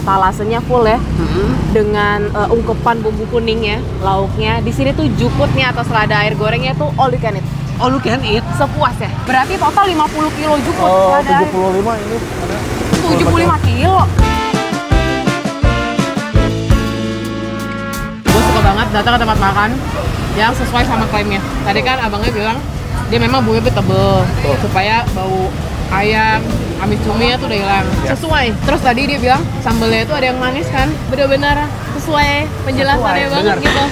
etalasenya full ya. Dengan ungkepan bumbu kuning ya, lauknya. Di sini tuh jukutnya atau selada air gorengnya tuh all you can eat. All you can eat? Sepuas ya. Berarti total 50 kilo jukut. Oh, 75 ini ada. 75 kilo. Gue suka banget datang ke tempat makan yang sesuai sama klaimnya. Tadi kan abangnya bilang dia memang bumbunya tebel supaya bau ayam, amis cuminya tuh udah hilang. Sesuai. Terus tadi dia bilang sambelnya itu ada yang manis kan. Bener-bener sesuai penjelasannya banget gitu.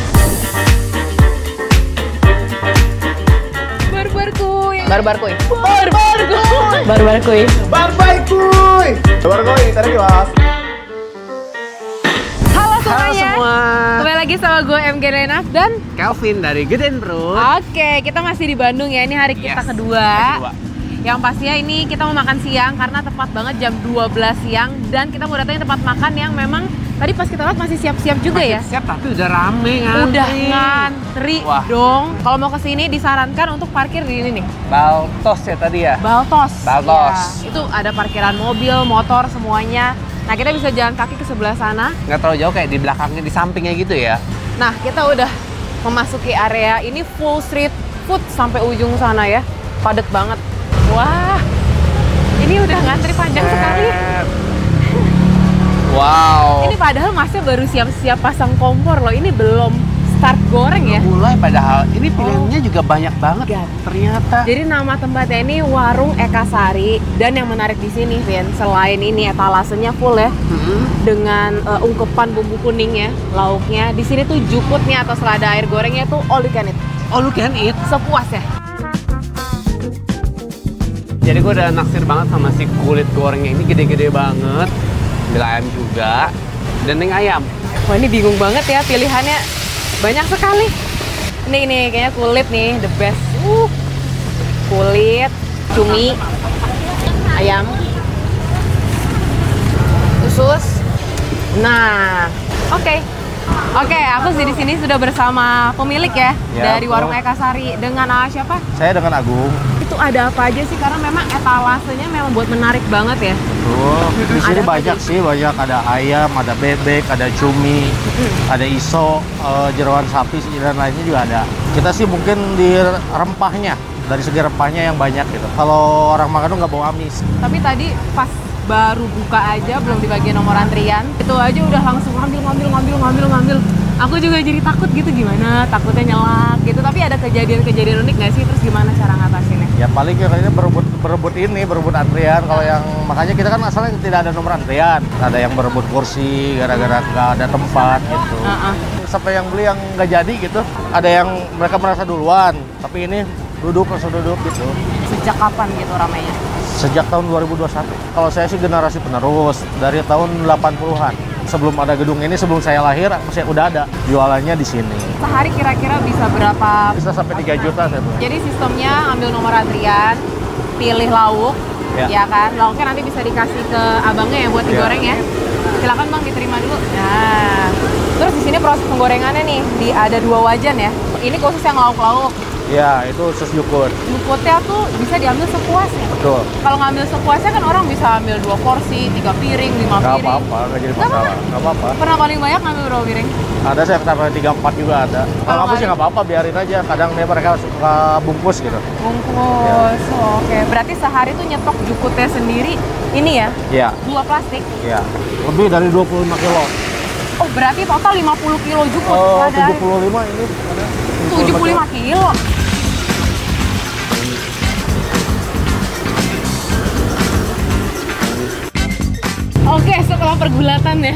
Barbarkuy. Barbarkuy. Tadi Mas. Halo semuanya. semua. Kembali lagi sama gue MG Renaf dan Kelvin dari Gedein Perut. Oke, kita masih di Bandung ya. Ini hari kita kedua. Yang pastinya ini kita mau makan siang karena tepat banget jam 12 siang dan kita mau datangin tempat makan yang memang tadi pas kita lihat masih siap-siap juga ya. Siap tapi udah rame ngantri. Udah ngantri dong. Kalau mau kesini disarankan untuk parkir di ini nih. Baltos ya tadi ya? Baltos. Baltos. Ya, itu ada parkiran mobil, motor semuanya. Nah kita bisa jalan kaki ke sebelah sana. Nggak terlalu jauh kayak di belakangnya, di sampingnya gitu ya? Nah kita udah memasuki area ini full street food sampai ujung sana ya. Padat banget. Wah, ini udah ngantri panjang sekali. Wow. Ini padahal masnya baru siap-siap pasang kompor loh. Ini belum start goreng ya. Mulai padahal ini pilihannya juga banyak banget. Ternyata. Jadi nama tempatnya ini Warung Eka Sari. Dan yang menarik di sini, Vin, selain ini etalasenya full ya, dengan ungkepan bumbu kuning ya, lauknya. Di sini tuh jukutnya atau selada air gorengnya tuh all you can eat. All you can eat? Sepuas ya. Jadi gue udah naksir banget sama si kulit gorengnya ini, gede-gede banget. Ambil ayam juga, dan yang ayam. Wah ini bingung banget ya pilihannya, banyak sekali. Nih kayaknya kulit nih the best. Kulit, cumi, ayam, usus. Nah, oke, aku di sini sudah bersama pemilik ya dari Warung Eka Sari dengan siapa? Saya dengan Agung. Itu ada apa aja sih? Karena memang etalasenya memang buat menarik banget ya. Di sini banyak sih, ada ayam, ada bebek, ada cumi, ada iso, jeroan sapi dan lainnya juga ada. Kita sih mungkin di rempahnya, dari segi rempahnya yang banyak gitu. Kalau orang makan tuh nggak bau amis. Tapi tadi pas baru buka aja, belum di bagian nomor antrian, itu aja udah langsung ngambil. Aku juga jadi takut gitu, gimana? Takutnya nyelak gitu. Tapi ada kejadian unik nggak sih? Terus gimana cara ngatasinnya? Ya paling kayaknya berebut antrian. Kalau yang makanya kita kan asalnya tidak ada nomor antrian. Ada yang berebut kursi gara-gara nggak ada tempat gitu. Sampai yang beli yang nggak jadi gitu. Ada yang mereka merasa duluan, tapi ini langsung duduk gitu. Sejak kapan gitu ramainya? Sejak tahun 2021. Kalau saya sih generasi penerus dari tahun 80-an. Sebelum ada gedung ini, sebelum saya lahir, saya udah ada jualannya di sini. Sehari kira-kira bisa berapa? Bisa sampai 3 juta saya buat. Jadi sistemnya ambil nomor antrian, pilih lauk, ya kan? Lauknya nanti bisa dikasih ke abangnya ya buat digoreng ya. Silakan Bang, diterima dulu. Nah, terus di sini proses penggorengannya nih, ada 2 wajan ya. Ini khusus yang lauk-lauk. Ya, itu usus jukut. Jukutnya tuh bisa diambil sepuasnya. Betul. Kalau ngambil sepuasnya kan orang bisa ambil 2 porsi, 3 piring, 5 piring. Nggak apa-apa, nggak jadi masalah. Nggak apa-apa. Pernah paling banyak ngambil berapa piring? Ada saya sampai 3-4 juga ada. Kalau kamu sih nggak apa-apa, biarin aja. Kadang mereka suka bungkus gitu. Bungkus, oke. Berarti sehari tuh nyetok jukutnya sendiri ini ya? Iya. 2 plastik? Iya. Lebih dari 25 kilo. Oh, berarti total 50 kilo jukut. Oh, 75 ini ada. 75 kilo? Oke, setelah pergulatan ya.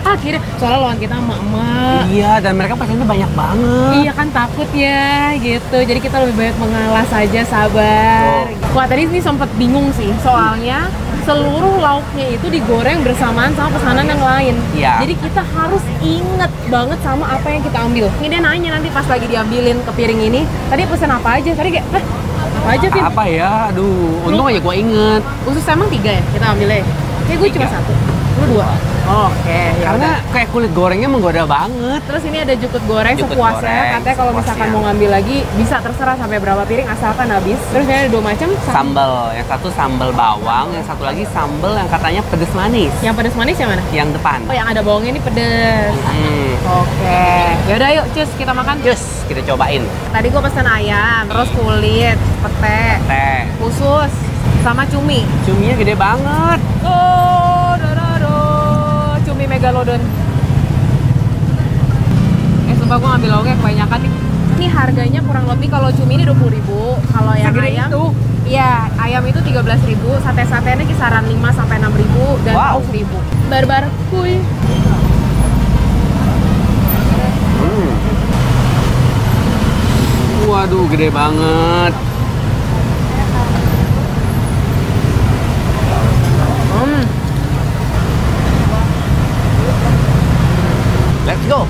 Akhirnya, soalnya lawan kita emak-emak. Iya, dan mereka pasiennya banyak banget. Iya kan, takut ya gitu. Jadi kita lebih banyak mengalah saja, sabar. Wah, tadi ini sempat bingung sih. Soalnya seluruh lauknya itu digoreng bersamaan sama pesanan yang lain. Iya. Jadi kita harus inget banget sama apa yang kita ambil. Ini dia nanya nanti pas lagi diambilin ke piring ini, tadi pesen apa aja? Tadi kayak, apa aja, Vin? Apa ya? Aduh, untung aja gue inget. Usus emang 3 ya kita ambilnya? Kayak gue cuma 1. Lu 2? Oke, ya Karena udah. kayak kulit gorengnya menggoda banget. Terus ini ada jukut goreng Jukut sepuasnya. goreng, Katanya kalau misalkan sepuasnya. mau ngambil lagi bisa terserah sampai berapa piring asalkan habis. Terus ini ada 2 macam. Sambal, yang satu sambal bawang, yang satu lagi sambal yang katanya pedes manis. Yang pedas manis yang mana? Yang depan. Oh, yang ada bawangnya ini pedes. Oke. Yaudah yuk, cus kita makan. Jus, kita cobain. Tadi gue pesen ayam, terus kulit, pete, Teh. usus, sama cumi. Cuminya gede banget. Oh, dororo, cumi megalodon. Sumpah gue ngambil lauknya kebanyakan nih. Ini harganya kurang lebih kalau cumi ini 20.000, kalau yang Segede ayam itu? Iya, ayam itu 13.000, sate-satenya kisaran 5 sampai 6.000 dan Wow. paus 1.000. Barbar, kuy. Waduh, gede banget. Let's go.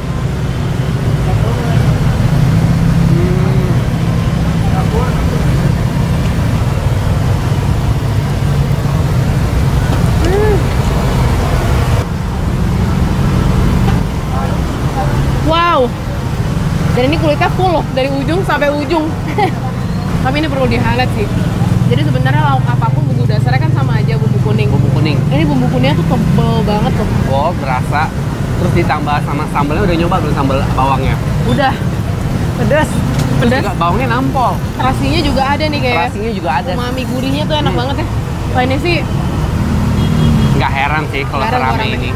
Wow. Dan ini kulitnya full loh, dari ujung sampai ujung. Tapi ini perlu di-highlight sih. Jadi sebenarnya lauk apapun bumbu dasarnya kan sama aja, bumbu kuning. Bumbu kuning. Ini bumbu kuningnya tuh tebel banget tuh. Wow, berasa. Terus ditambah sama sambalnya, udah nyoba belum sambal bawangnya? Udah. Pedas. Pedas. Juga bawangnya nampol. Terasinya juga ada nih kayak. Terasinya juga ada. Umami gurihnya tuh enak banget ya. Wah, ini sih Nggak heran sih kalau Nggak heran serame kalau rame. ini.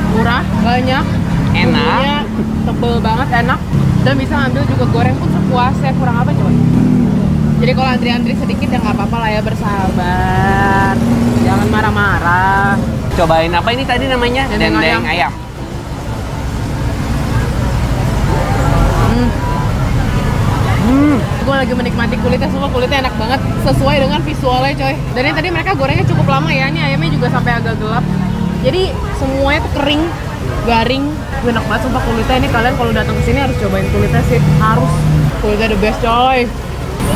murah, banyak, Enak. bumbunya tebel banget, enak, dan bisa ngambil juga goreng pun sepuasnya. Kurang apa coba? Jadi kalau antri-antri sedikit ya nggak apa-apa lah ya, bersahabat, jangan marah-marah. Cobain apa ini tadi namanya? Dendeng Dendeng ayam. ayam. Gue lagi menikmati kulitnya, semua kulitnya enak banget, sesuai dengan visualnya coy. Dan ini tadi mereka gorengnya cukup lama ya, ini ayamnya juga sampai agak gelap. Jadi semuanya tuh kering, garing, enak banget sumpah kulitnya. Ini kalian kalau datang ke sini harus cobain kulitnya sih, harus. Kulitnya the best coy.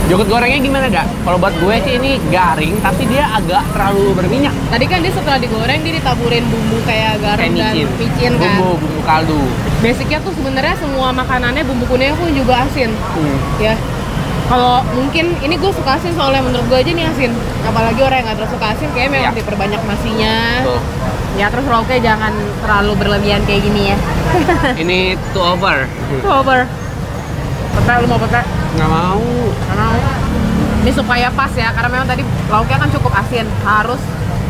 Jukut gorengnya gimana, Dak? Kalau buat gue sih ini garing, tapi dia agak terlalu berminyak. Tadi kan dia setelah digoreng dia ditaburin bumbu kayak garam dan Kayak micin kan. Bumbu kaldu. Basicnya tuh sebenarnya semua makanannya bumbu kuningnya pun juga asin. Ya. Kalau mungkin ini gue suka asin soalnya menurut gue aja nih asin. Apalagi orang yang nggak terlalu suka asin kayaknya memang Ya. diperbanyak nasinya. Tuh. Ya terus lauknya jangan terlalu berlebihan kayak gini ya. Ini too over. Over. Pete, lu mau pete? Nggak mau. Nggak mau. Ini supaya pas ya, karena memang tadi lauknya kan cukup asin. Harus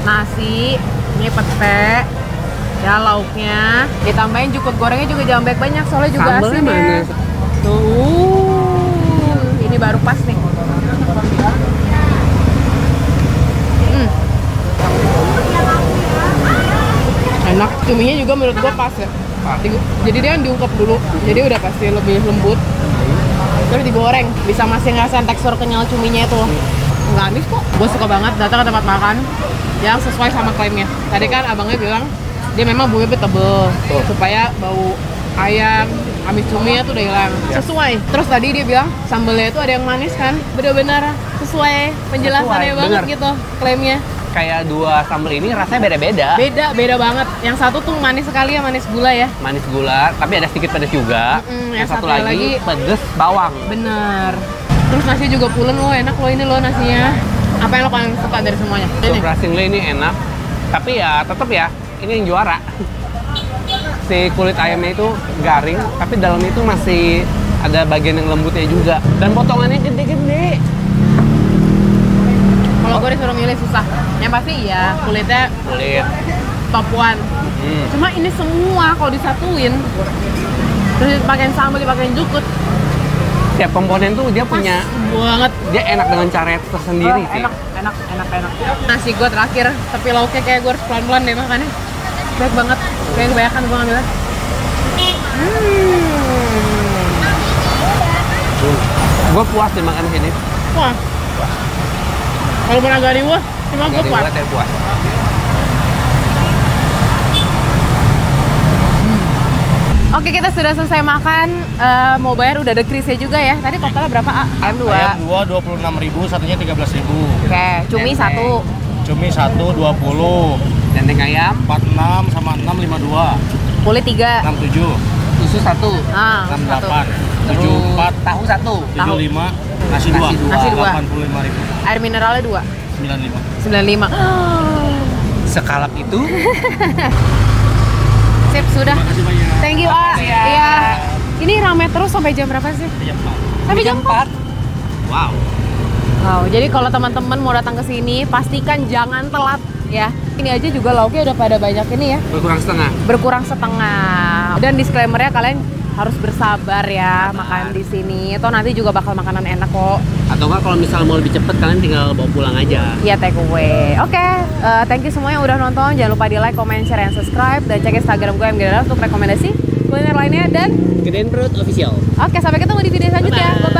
nasi, ini pete, ya lauknya. Ditambahin jukut gorengnya juga jangan banyak-banyak, soalnya juga Sambalnya asin ya. mana? Tuh, ini baru pas nih. Enak, cuminya juga menurut gua pas ya. Jadi dia diungkep dulu, jadi udah pasti lebih lembut. Terus digoreng, bisa masih ngerasain tekstur kenyal cuminya itu. Nggak amis kok. Gue suka banget datang ke tempat makan yang sesuai sama klaimnya. Tadi kan abangnya bilang dia memang bumbunya tebel supaya bau ayam, amis cuminya tuh udah hilang. Sesuai. Terus tadi dia bilang sambalnya itu ada yang manis kan, bener-bener sesuai penjelasannya Sesuai, banget bener. gitu klaimnya. Kayak dua sambal ini rasanya beda-beda. Beda banget. Yang satu tuh manis sekali ya, manis gula ya. Manis gula, tapi ada sedikit pedas juga. yang Yang satu satunya lagi lagi pedas bawang. Bener. Terus nasi juga pulen loh, enak loh ini loh nasinya. Apa yang lo paling suka dari semuanya? Ini. Surprisingly ini enak. Tapi ya tetap ya, ini yang juara. Si kulit ayamnya itu garing, tapi dalamnya itu masih ada bagian yang lembutnya juga. Dan potongannya gede-gede. Kalau gue disuruh milih susah. Yang pasti iya, kulitnya Kulit. top one. Cuma ini semua kalau disatuin, terus dipakein sambal, dipakein jukut, Tiap komponen tuh dia punya, banget. dia enak dengan cara tersendiri sih. Enak. Nasi gue terakhir, tapi lauknya kayak gue harus pelan-pelan deh makannya. Baik banget, kayak kebanyakan gue ngambilnya. Gue puas deh makan sini. Wah. Kalau pernah gari gue, cuma gue Dari puas. gue saya puas. Oke, kita sudah selesai makan. Mau bayar udah ada krisnya juga ya. Tadi totalnya berapa, A? Ayam 2. Ayam 2 26.000, satunya 13.000. Oke, cumi Dendeng. 1. Cumi 1 20. Dendeng ayam, 46 sama 652, Kulit 3. 67, susu 1, 68, terus 74, tahu 1, 75, nasi Nasi 2, dua. Nasi dua. 85.000, Air mineralnya 2. 95. 95. sekalap itu. Sip, sudah. Terima kasih banyak. Thank you, A. Iya. Ini rame terus sampai jam berapa sih? Jam 4. Sampai jam 4. Wow. Wow, jadi kalau teman-teman mau datang ke sini, pastikan jangan telat ya. Ini aja juga lauknya udah pada banyak ini ya. Berkurang setengah. Berkurang setengah. Dan disclaimer-nya kalian harus bersabar ya makan di sini. Atau nanti juga bakal makanan enak kok. Atau enggak kalau misal mau lebih cepet kalian tinggal bawa pulang aja. Iya, take away. Oke, thank you semua yang udah nonton. Jangan lupa di like, comment, share, and subscribe. Dan cek Instagram gue MGDala untuk rekomendasi kuliner lainnya. Dan Gedein Perut Official. oke, sampai ketemu di video selanjutnya. Bye-bye.